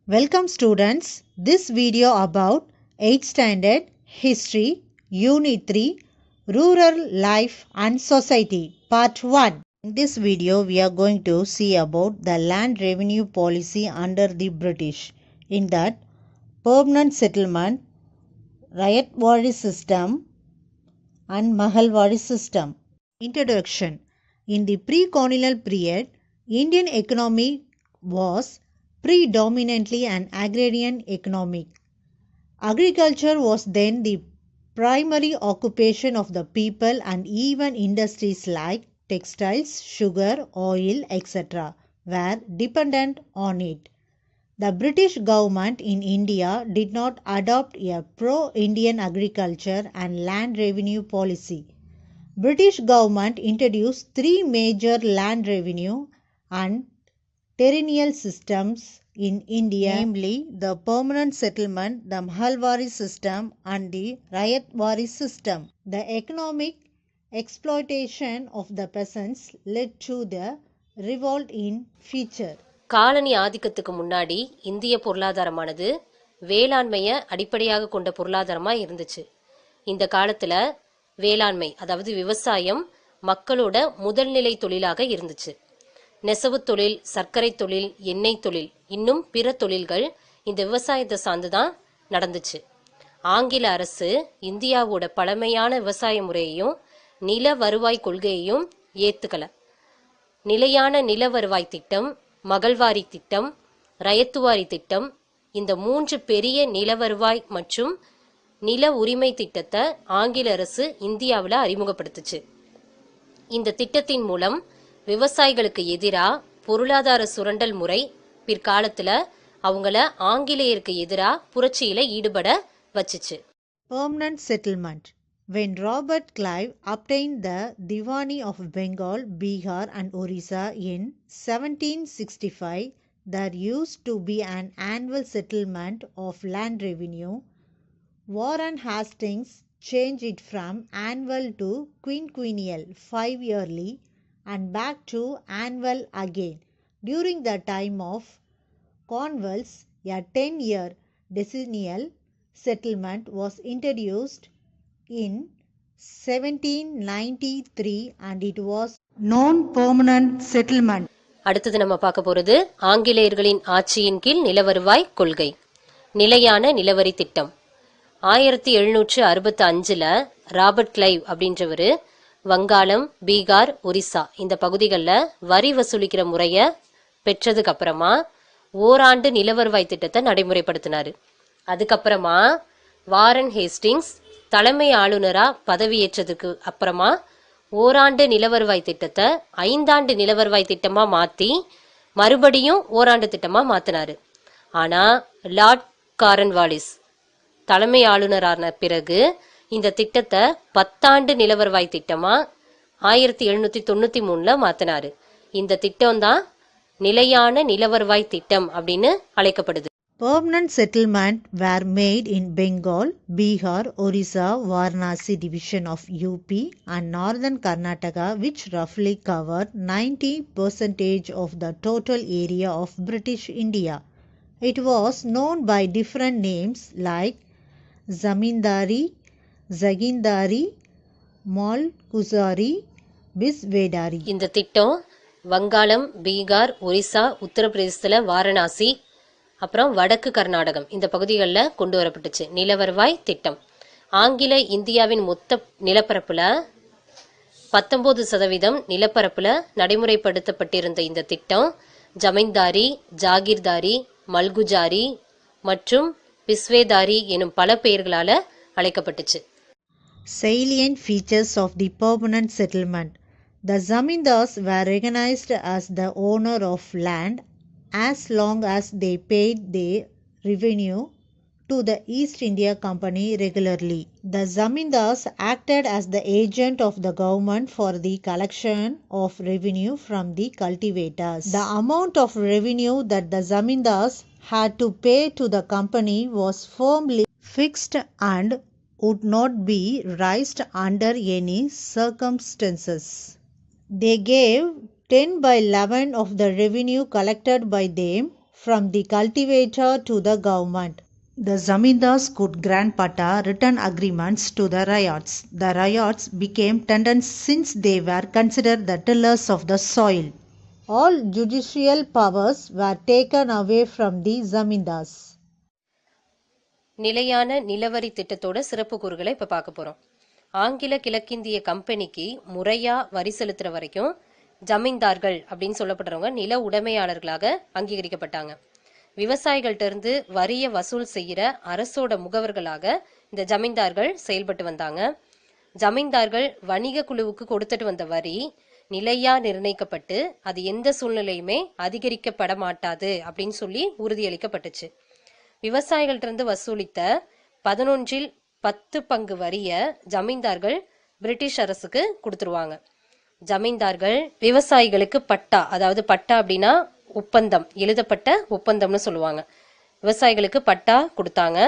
Welcome students. This video about 8th standard history unit 3 rural life and society part 1. In this video we are going to see about the land revenue policy under the British. In that, permanent settlement, Rayatwari system and Mahalwari system. Introduction. In the pre-colonial period, Indian economy was predominantly an agrarian economy. Agriculture was then the primary occupation of the people, and even industries like textiles, sugar, oil, etc. were dependent on it. The British government in India did not adopt a pro-Indian agriculture and land revenue policy. British government introduced three major land revenue and territorial systems in India, namely the permanent settlement, the Mahalwari system and the Rayatwari system. The economic exploitation of the peasants led to the revolt in future. Colony ஆதிக்கத்துக்கு முன்னாடி இந்திய பொருளாதாரமானது வேளாண்மையை அடிப்படையாக கொண்ட பொருளாதாரமாக இருந்துச்சு. இந்த காலத்தில் வேளாண்மை அதாவது விவசாயம் மக்களோட முதல்நிலை தொழிலாக இருந்துச்சு. நெசவு தொழில், சர்க்கரை தொழில், எண்ணெய் தொழில், இன்னும் பிற தொழில்கள் இந்த விவசாயத்தை சார்ந்து தான் நடந்துச்சு. ஆங்கில அரசு இந்தியாவோட பழமையான விவசாய முறையையும் நில வருவாய் கொள்கையையும் ஏத்துக்கல. நிலையான நில வருவாய் திட்டம், மகள்வாரி திட்டம், ரயத்துவாரி திட்டம், இந்த மூன்று பெரிய நில வருவாய் மற்றும் நில உரிமை திட்டத்தை ஆங்கில அரசு இந்தியாவில் அறிமுகப்படுத்துச்சு. இந்த திட்டத்தின் மூலம் விவசாயிகளுக்கு எதிராக பொருளாதார சுரண்டல் முறை பிற்காலத்தில் அவங்கள ஆங்கிலேயருக்கு எதிராக புரட்சியில் ஈடுபட வச்சுச்சு. Permanent settlement. When Robert Clive obtained the Diwani of Bengal, Bihar and Orissa in 1765, there used to be an annual settlement of land revenue. Warren Hastings changed it from annual to quinquennial, 5-yearly, and back to annual again. During the time of Cornwallis, a 10-year decennial settlement was introduced in 1793 and it was non-permanent settlement. அடுத்தது நம்ம பார்க்க போறது ஆங்கிலேயர்களின் ஆட்சியின் கீழ் நிலவருவாய் கொள்கை, நிலையான நிலவரி திட்டம். 1765 Robert Clive அப்படின்றவர் வங்காளம், பீகார், ஒரிசா இந்த பகுதிகளில் வரி வசூலிக்கிற முறையை பெற்றதுக்கு அப்புறமா ஓராண்டு நிலவருவாய் திட்டத்தை நடைமுறைப்படுத்தினார். அதுக்கப்புறமா வாரன் ஹேஸ்டிங்ஸ் தலைமை ஆளுநராக பதவியேற்றதுக்கு அப்புறமா ஓராண்டு நிலவருவாய் திட்டத்தை 5 ஆண்டு நிலவருவாய் திட்டமாக மாற்றி மறுபடியும் ஓராண்டு திட்டமாக மாற்றினார். ஆனால் லார்ட் கார்ன்வாலிஸ் தலைமை ஆளுநரான பிறகு இந்த திட்டத்தை 10 ஆண்டு நிலவருவாய் திட்டமா 1793 மாத்தினாரு. இந்த திட்டம் தான் நிலையான நிலவருவாய் திட்டம் அப்படின்னு அழைக்கப்படுது. Permanent settlement were made in Bengal, Bihar, Orissa, Varanasi division of UP and northern Karnataka, which roughly covered 90% of the total area of British India. It was known by different names like Zamindari, Zagindari, Malguzari, Bisvedari. இந்த திட்டம் வங்காளம், பீகார், ஒரிசா, உத்தரப்பிரதேசத்தில் வாரணாசி, அப்புறம் வடக்கு கர்நாடகம் இந்த பகுதிகளில் கொண்டு வரப்பட்டுச்சு நிலவருவாய் திட்டம். ஆங்கில இந்தியாவின் மொத்த நிலப்பரப்பில் 19% நிலப்பரப்பில் நடைமுறைப்படுத்தப்பட்டிருந்த இந்த திட்டம் ஜமீன்தாரி, ஜாகிர்தாரி, மல்குஜாரி மற்றும் பிஸ்வேதாரி எனும் பல பெயர்களால் அழைக்கப்பட்டுச்சு. Salient features of the permanent settlement. The zamindars were recognized as the owner of land as long as they paid their revenue to the East India Company regularly. The zamindars acted as the agent of the government for the collection of revenue from the cultivators. The amount of revenue that the zamindars had to pay to the company was firmly fixed and would not be raised under any circumstances. They gave 10/11 of the revenue collected by them from the cultivator to the government. The zamindars could grant patta written agreements to the ryots. The ryots became tenants since they were considered the tillers of the soil. All judicial powers were taken away from the zamindars. நிலையான நிலவரி திட்டத்தோட சிறப்பு கூறுகளை இப்ப பார்க்க போறோம். ஆங்கில கிழக்கிந்திய கம்பெனிக்கு முறையா வரி செலுத்துற வரைக்கும் ஜமீன்தார்கள் அப்படின்னு சொல்லப்படுறவங்க நில உடைமையாளர்களாக அங்கீகரிக்கப்பட்டாங்க. விவசாயிகள்ட்ட இருந்து வரிய வசூல் செய்யற அரசோட முகவர்களாக இந்த ஜமீன்தார்கள் செயல்பட்டு வந்தாங்க. ஜமீன்தார்கள் வணிக குழுவுக்கு கொடுத்துட்டு வந்த வரி நிலையா நிர்ணயிக்கப்பட்டு அது எந்த சூழ்நிலையுமே அதிகரிக்கப்பட மாட்டாது அப்படின்னு சொல்லி உறுதியளிக்கப்பட்டுச்சு. விவசாயிகள்ட்ட இருந்து வசூலித்த 11/10 பங்கு வரிய ஜமீன்தார்கள் பிரிட்டிஷ் அரசுக்கு கொடுத்துருவாங்க. ஜமீன்தார்கள் விவசாயிகளுக்கு பட்டா, அதாவது பட்டா அப்படின்னா ஒப்பந்தம், எழுதப்பட்ட ஒப்பந்தம்னு சொல்லுவாங்க. விவசாயிகளுக்கு பட்டா கொடுத்தாங்க.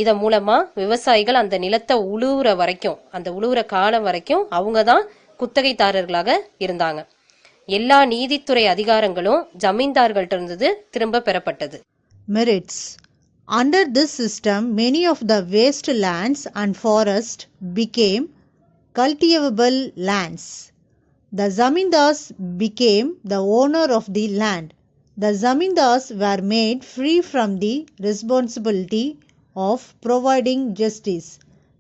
இதன் மூலமா விவசாயிகள் அந்த நிலத்தை உழுவுற வரைக்கும், அந்த உழுவுற காலம் வரைக்கும் அவங்க தான் குத்தகைதாரர்களாக இருந்தாங்க. எல்லா நீதித்துறை அதிகாரங்களும் ஜமீன்தார்கள்ட்ட இருந்து திரும்ப பெறப்பட்டது. Merits. Under this system, many of the waste lands and forests became cultivable lands. The zamindars became the owner of the land. The zamindars were made free from the responsibility of providing justice.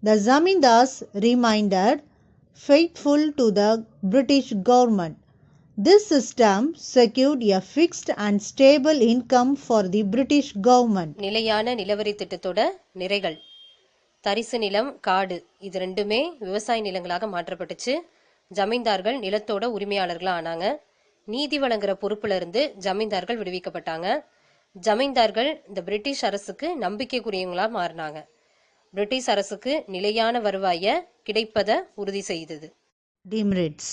The zamindars remained faithful to the British government. This system secured a fixed and stable income for the British government. நிலையான நிலவரி திட்டத்தோட நிறைகள். தரிசு நிலம், காடு இது ரெண்டுமே விவசாய நிலங்களாக மாற்றப்பட்டுச்சு. ஜமீன்தார்கள் நிலத்தோட உரிமையாளர்களா ஆனாங்க. நீதி வழங்குற பொறுப்புல இருந்து ஜமீன்தார்கள் விடுவிக்கப்பட்டாங்க. ஜமீன்தார்கள் இந்த பிரிட்டிஷ் அரசுக்கு நம்பிக்கைக்குரியவங்களா மாறினாங்க. பிரிட்டிஷ் அரசுக்கு நிலையான வருவாய கிடைப்பதை உறுதி செய்தது. Demerits.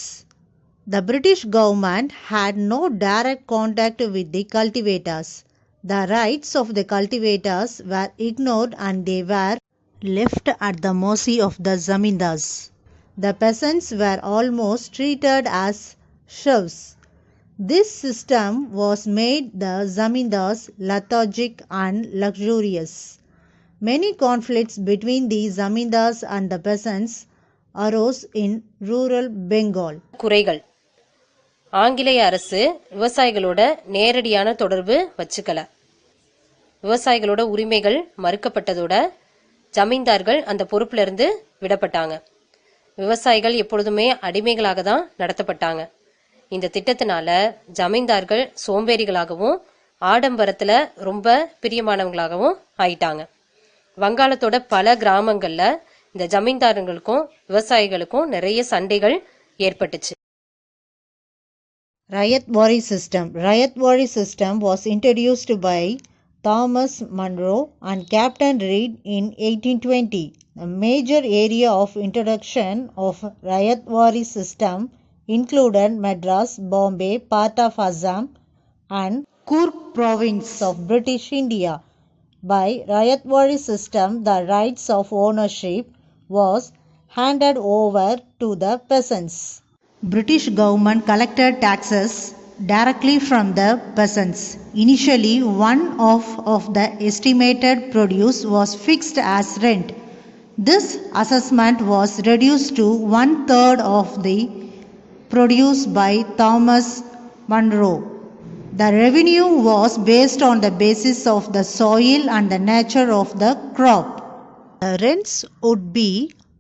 The British government had no direct contact with the cultivators. The rights of the cultivators were ignored and they were left at the mercy of the zamindars. The peasants were almost treated as serfs. This system was made the zamindars lethargic and luxurious. Many conflicts between the zamindars and the peasants arose in rural Bengal. குறைகள். ஆங்கிலேய அரசு விவசாயிகளோட நேரடியான தொடர்பு வச்சுக்கல. விவசாயிகளோட உரிமைகள் மறுக்கப்பட்டதோட ஜமீன்தார்கள் அந்த பொறுப்புல இருந்து விடப்பட்டாங்க. விவசாயிகள் எப்பொழுதுமே அடிமைகளாக தான் நடத்தப்பட்டாங்க. இந்த திட்டத்தினால ஜமீன்தார்கள் சோம்பேறிகளாகவும் ஆடம்பரத்துல ரொம்ப பிரியமானவங்களாகவும் ஆயிட்டாங்க. வங்காளத்தோட பல கிராமங்கள்ல இந்த ஜமீன்தாரங்களுக்கும் விவசாயிகளுக்கும் நிறைய சண்டைகள் ஏற்பட்டுச்சு. Rayatwari system. Rayatwari system was introduced by Thomas Munro and Captain Reed in 1820. The major area of introduction of Rayatwari system included Madras, Bombay, part of Assam and Coorg province of British India. By Rayatwari system, the rights of ownership was handed over to the peasants. British government collected taxes directly from the peasants. Initially, 1/2 of the estimated produce was fixed as rent. This assessment was reduced to 1/3 of the produce by Thomas Munro. The revenue was based on the basis of the soil and the nature of the crop. The rents would be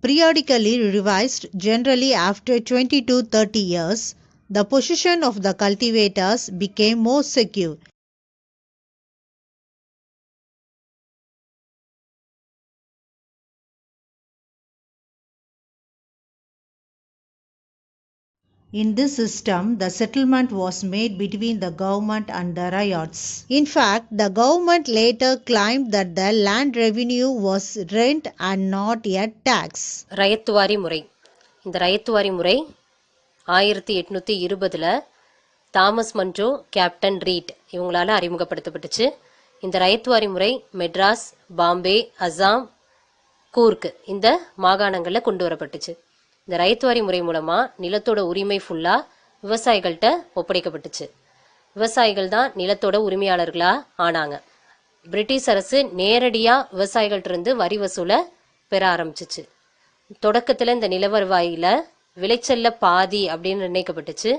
periodically revised, generally after 20 to 30 years. The position of the cultivators became more secure. In this system, the settlement was made between the government and the ryots. In fact, the government later claimed that the land revenue was rent and not a tax. Ryotwari முறை. இந்த ரயத்துவாரி முறை 1820 Thomas Munro, captain read இவங்களால அறிமுகப்படுத்தப்பட்டுச்சு. இந்த ரயத்துவாரி முறை மெட்ராஸ், பாம்பே, அசாம், கூர்க் இந்த மாகாணங்களில் கொண்டு வரப்பட்டுச்சு. இந்த ரயத்துவாரி முறை மூலமா நிலத்தோட உரிமை ஃபுல்லா விவசாயிகள்கிட்ட ஒப்படைக்கப்பட்டுச்சு. விவசாயிகள் தான் நிலத்தோட உரிமையாளர்களா ஆனாங்க. பிரிட்டிஷ் அரசு நேரடியா விவசாயிகள்ட்ட இருந்து வரி வசூலை பெற ஆரம்பிச்சிச்சு. தொடக்கத்துல இந்த நில வருவாயில விளைச்சல்ல பாதி அப்படின்னு நிர்ணயிக்கப்பட்டுச்சு.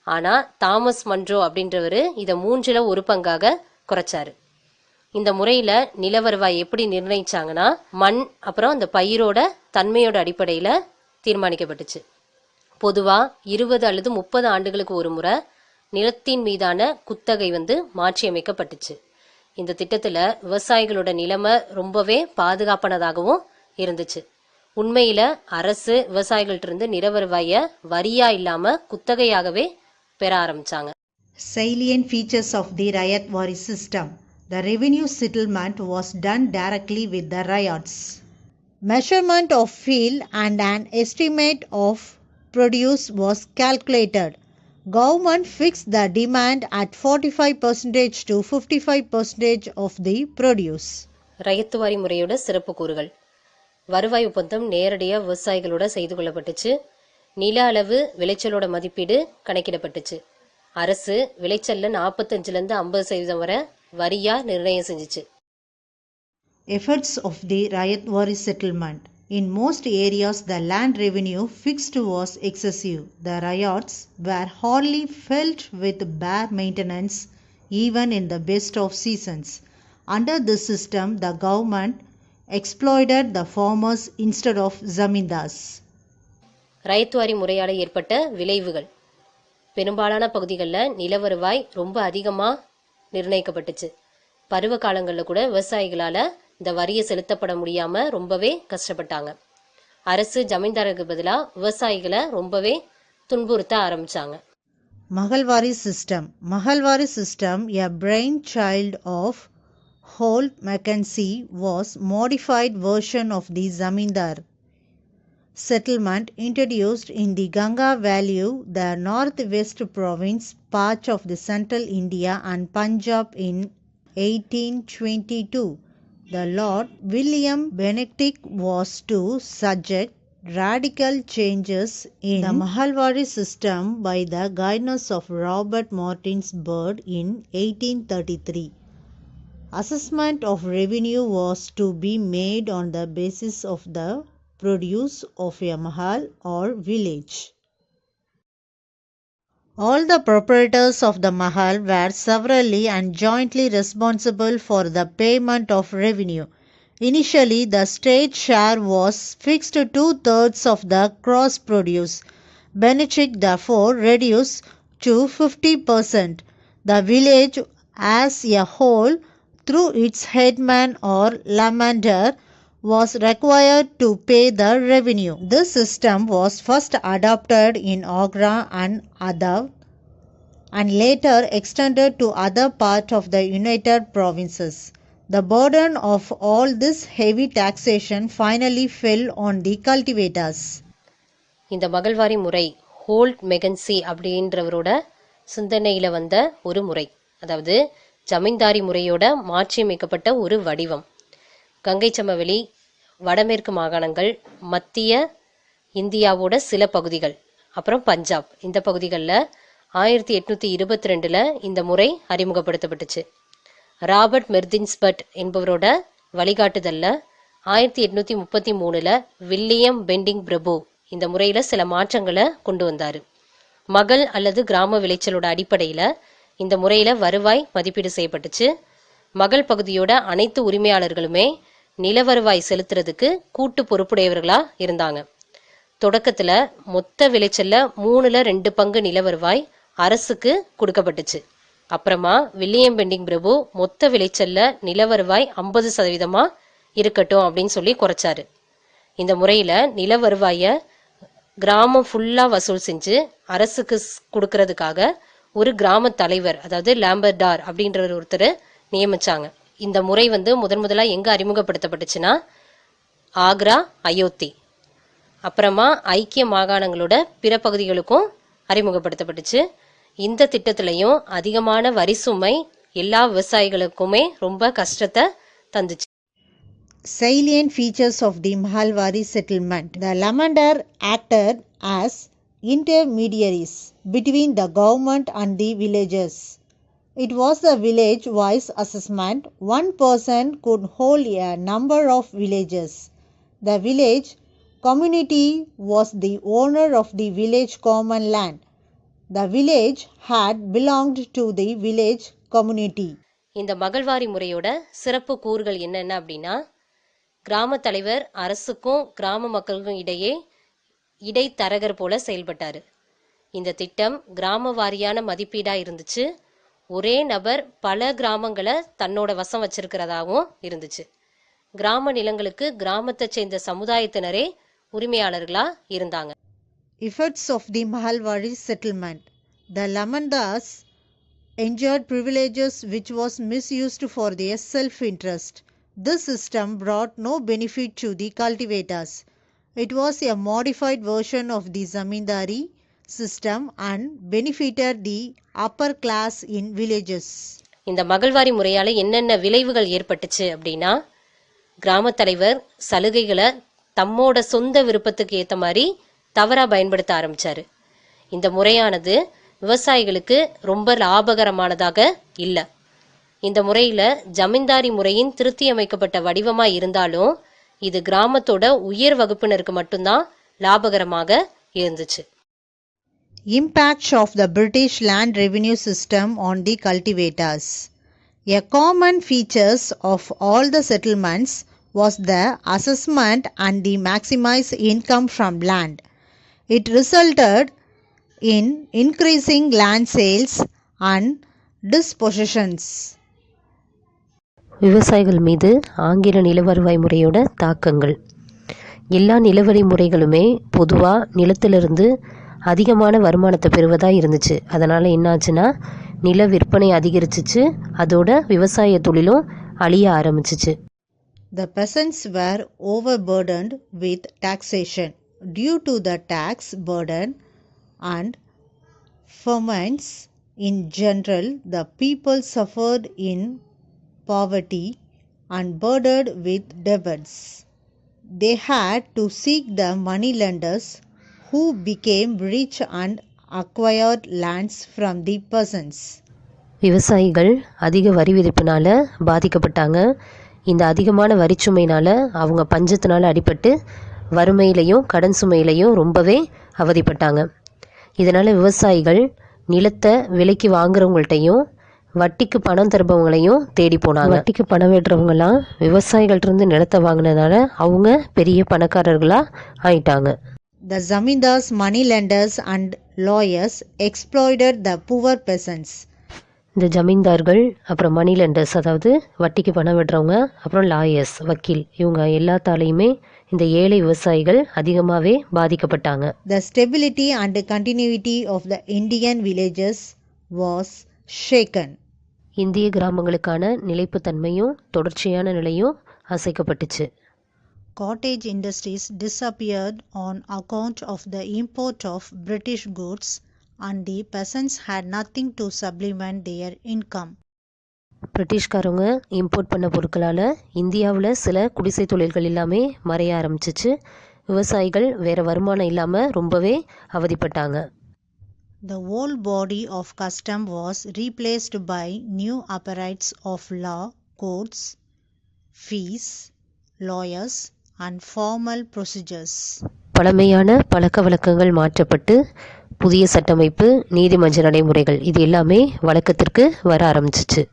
ஆனா தாமஸ் மன்றோ அப்படின்றவரு இதை 1/3 குறைச்சாரு. இந்த முறையில நில வருவாய் எப்படி நிர்ணயிச்சாங்கன்னா மண் அப்புறம் அந்த பயிரோட தன்மையோட அடிப்படையில தீர்மானிக்கப்பட்டுச்சு. பொதுவா 20 அல்லது 30 ஆண்டுகளுக்கு ஒரு முறை நிலத்தின் மீதான குத்தகை மாற்றி அமைக்கப்பட்டுச்சு. இந்த திட்டத்துல விவசாயிகளோட நிலைமை ரொம்பவே பாதுகாப்பானதாகவும் இருந்துச்சு. உண்மையில அரசு விவசாயிகள்ட்ட இருந்து நில வருவாய வரியா இல்லாம குத்தகையாகவே பெற ஆரம்பிச்சாங்க. Salient features of the Rayatwari system. The revenue settlement was done directly with the ryots. Measurement of field and an estimate of produce was calculated. Government fixed the demand at 45% to 55% of the produce. Ryotwari முறையோட சிறப்பு கூறுகள். வருவாய் ஒப்பந்தம் நேரடியா விவசாயிகளோட செய்து கொள்ளப்பட்டுச்சு. நில அளவு விளைச்சலோட மதிப்பீடு கணக்கிடப்பட்டுச்சு. அரசு விளைச்சல்ல 45% 50% வரை வரியா நிர்ணயம் செஞ்சுச்சு. Efforts of the Rayatwari settlement. In most areas, the land revenue fixed was excessive. The ryots were hardly felt with bare maintenance even in the best of seasons. Under this system, the government exploited the farmers instead of zamindars. Ryotwari முறையால ஏற்பட்ட விளைவுகள். பெரும்பாலான பகுதிகளில் நில வருவாய் ரொம்ப அதிகமாக நிர்ணயிக்கப்பட்டுச்சு. பருவ காலங்களில் கூட விவசாயிகளால் இந்த வரியை செலுத்தப்பட முடியாமல் ரொம்பவே கஷ்டப்பட்டாங்க. அரசு ஜமீன்தாருக்கு பதிலாக விவசாயிகளை ரொம்பவே துன்புறுத்த ஆரம்பிச்சாங்க. Mahalwari system. Mahalwari system, a brainchild of Holt Mackenzie, was modified version of the zamindar settlement introduced in the Ganga Valley, the northwest province part of the central India and Punjab in 1822. The Lord William Bentinck was to suggest radical changes in the Mahalwari system by the guidance of Robert Martins Bird in 1833. Assessment of revenue was to be made on the basis of the produce of a mahal or village. All the proprietors of the mahal were severally and jointly responsible for the payment of revenue. Initially, the state share was fixed to 2/3 of the gross produce. Bentinck therefore reduced to 50%. The village as a whole, through its headman or lamender, was required to pay the revenue. This system was first adopted in Agra and Adab and later extended to other parts of the United Provinces. The burden of all this heavy taxation finally fell on the cultivators. இந்த மகள்வாரி முறை hold Mackenzie அப்படின்றவரோட சிந்தனையில் வந்த ஒரு முறை. அதாவது ஜமீன்தாரி முறையோட மாற்றியமைக்கப்பட்ட ஒரு வடிவம். கங்கை சமவெளி, வடமேற்கு மாகாணங்கள், மத்திய இந்தியாவோட சில பகுதிகள், அப்புறம் பஞ்சாப், இந்த பகுதிகளில் 1822 இந்த முறை அறிமுகப்படுத்தப்பட்டுச்சு. ராபர்ட் மெர்தின்ஸ்பர்ட் என்பவரோட வழிகாட்டுதலில் 1833 வில்லியம் பெண்டிங் பிரபு இந்த முறையில் சில மாற்றங்களை கொண்டு வந்தார். மகள் அல்லது கிராம விளைச்சலோட அடிப்படையில் இந்த முறையில் வருவாய் மதிப்பீடு செய்யப்பட்டுச்சு. மகள் பகுதியோட அனைத்து உரிமையாளர்களுமே நில வருவாய் செலுத்துறதுக்கு கூட்டு பொறுப்புடையவர்களாக இருந்தாங்க. தொடக்கத்தில் மொத்த விளைச்சல்ல 2/3 பங்கு நில வருவாய் அரசுக்கு கொடுக்கப்பட்டுச்சு. அப்புறமா வில்லியம் பெண்டிங் பிரபு மொத்த விளைச்சல்ல நில வருவாய் 50% இருக்கட்டும் அப்படின்னு சொல்லி குறைச்சாரு. இந்த முறையில் நில வருவாயை கிராமம் ஃபுல்லாக வசூல் செஞ்சு அரசுக்கு கொடுக்கறதுக்காக ஒரு கிராம தலைவர், அதாவது லாம்பர்டார் அப்படின்ற ஒருத்தர் நியமிச்சாங்க. இந்த முறை முதலாக எங்கே அறிமுகப்படுத்தப்பட்டுச்சுன்னா ஆக்ரா, அயோத்தி, அப்புறமா ஐக்கிய மாகாணங்களோட பிற பகுதிகளுக்கும் அறிமுகப்படுத்தப்பட்டுச்சு. இந்த திட்டத்திலையும் அதிகமான வரி சுமை எல்லா விவசாயிகளுக்குமே ரொம்ப கஷ்டத்தை தந்துச்சு. Salient features of the Mahalwari settlement. The lamender acted as intermediaries between the government and the villagers. It was the village-wise assessment. One person could hold a number of villages. The village community was the owner of the village common land. The village had belonged to the village community. இந்த மகள்வாரி முறையோட சிறப்பு கூறுகள் என்னென்ன அப்படின்னா, கிராம தலைவர் அரசுக்கும் கிராம மக்களுக்கும் இடையே இடைத்தரகர் போல செயல்பட்டார். இந்த திட்டம் கிராம வாரியான மதிப்பீடா இருந்துச்சு. ஒரே நபர் பல கிராமங்களை தன்னோட வசம் வச்சிருக்கிறதாகவும் இருந்துச்சு. கிராம நிலங்களுக்கு கிராமத்தை சேர்ந்த சமுதாயத்தினரே உரிமையாளர்களா இருந்தாங்க. Effects of the Mahalwari settlement. The Lamandas enjoyed privileges which was misused for their self-interest. This system brought no benefit to the cultivators. It was a modified version of the zamindari system and benefited the upper class in villages. இந்த மகள்வாரி முறையால என்னென்ன விளைவுகள் ஏற்பட்டுச்சு அப்படின்னா, கிராம தலைவர் சலுகைகளை தம்மோட சொந்த விருப்பத்துக்கு ஏற்ற மாதிரி தவறா பயன்படுத்த ஆரம்பிச்சாரு. இந்த முறையானது விவசாயிகளுக்கு ரொம்ப லாபகரமானதாக இல்லை. இந்த முறையில் ஜமீன்தாரி முறையின் திருத்தி அமைக்கப்பட்ட வடிவமாக இருந்தாலும் இது கிராமத்தோட உயர் வகுப்பினருக்கு மட்டும்தான் லாபகரமாக இருந்துச்சு. Impact of the British land revenue system on the cultivators. A common features of all the settlements was the assessment and the maximized income from land. It resulted in increasing land sales and dispositions. விவசாயிகள் மீது ஆங்கில நிலவருவாய் முறையோட தாக்கங்கள். எல்லா நிலவரி முறைகளுமே பொதுவாக நிலத்திலிருந்து அதிகமான வருமானத்தை பெறுவதாக இருந்துச்சு. அதனால் என்னாச்சுன்னா நில விற்பனை அதிகரிச்சிச்சு, அதோட விவசாய தொழிலும் அழிய ஆரம்பிச்சிச்சு. The peasants were overburdened with taxation. Due to the tax burden and famines in general, the people suffered in poverty and burdened with debts. They had to seek the money lenders who became rich and acquired lands from the peasants. விவசாயிகள் அதிக வரி விதிப்பினால பாதிக்கப்பட்டாங்க. இந்த அதிகமான வரிச்சுமையினால் அவங்க பஞ்சத்தினால அடிபட்டு வறுமையிலையும் கடன் சுமையிலையும் ரொம்பவே அவதிப்பட்டாங்க. இதனால் விவசாயிகள் நிலத்தை விலைக்கு வாங்குறவங்கள்ட்டையும் வட்டிக்கு பணம் தருபவங்களையும் தேடி போனாங்க. வட்டிக்கு பணம் வெட்டுறவங்களாம் விவசாயிகள்கிட்ட நிலத்தை வாங்கினதுனால அவங்க பெரிய பணக்காரர்களாக ஆயிட்டாங்க. The zamindars, money lenders and lawyers exploited the poor peasants. இந்த ஜமீன்தார்கள், அப்புறம் மணி லெண்டர்ஸ், அதாவது வட்டிக்கு பணம் விடுறவங்க, அப்புறம் லாயர்ஸ், வக்கீல், இவங்க எல்லாத்தாலையுமே இந்த ஏழை விவசாயிகள் அதிகமாகவே பாதிக்கப்பட்டாங்க. The stability and continuity of the Indian villages was shaken. இந்திய கிராமங்களுக்கான நிலைப்புத்தன்மையும் தொடர்ச்சியான நிலையும் அசைக்கப்பட்டுச்சு. Cottage industries disappeared on account of the import of British goods and the peasants had nothing to supplement their income. பிரிட்டிஷ்காரவங்க இம்போர்ட் பண்ண பொருட்களால் இந்தியாவில் சில குடிசை தொழில்கள் எல்லாமே மறைய ஆரம்பிச்சிச்சு. விவசாயிகள் வேறு வருமானம் இல்லாமல் ரொம்பவே அவதிப்பட்டாங்க. The whole body of custom was replaced by new apparatus of law, courts, fees, lawyers and formal procedures. பழமையான பழக்க வழக்கங்கள் மாற்றப்பட்டு புதிய சட்டமைப்பு, நீதிமன்ற நடைமுறைகள் இது எல்லாமே வழக்கத்திற்கு வர ஆரம்பிச்சிச்சு.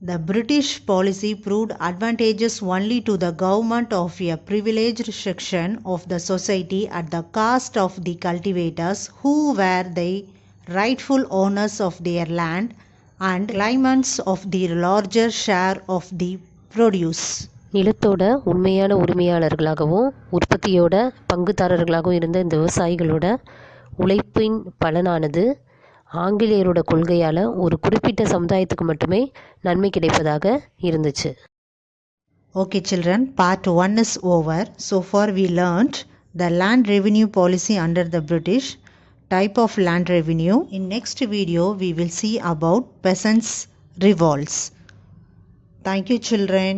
The British policy proved advantageous only to the government of a privileged section of the society at the cost of the cultivators who were the rightful owners of their land and claimants of the larger share of the produce. நிலத்தோட உண்மையான உரிமையாளர்களாகவும் உற்பத்தியோட பங்குதாரர்களாகவும் இருந்த இந்த விவசாயிகளோட உழைப்பின் பலனானது ஆங்கிலேயரோட கொள்கையால் ஒரு குறிப்பிட்ட சமுதாயத்துக்கு மட்டுமே நன்மை கிடைப்பதாக இருந்துச்சு. Okay children, part 1 is over. So far we learned the land revenue policy under the British, type of land revenue. In next video we will see about peasants' revolts. Thank you children.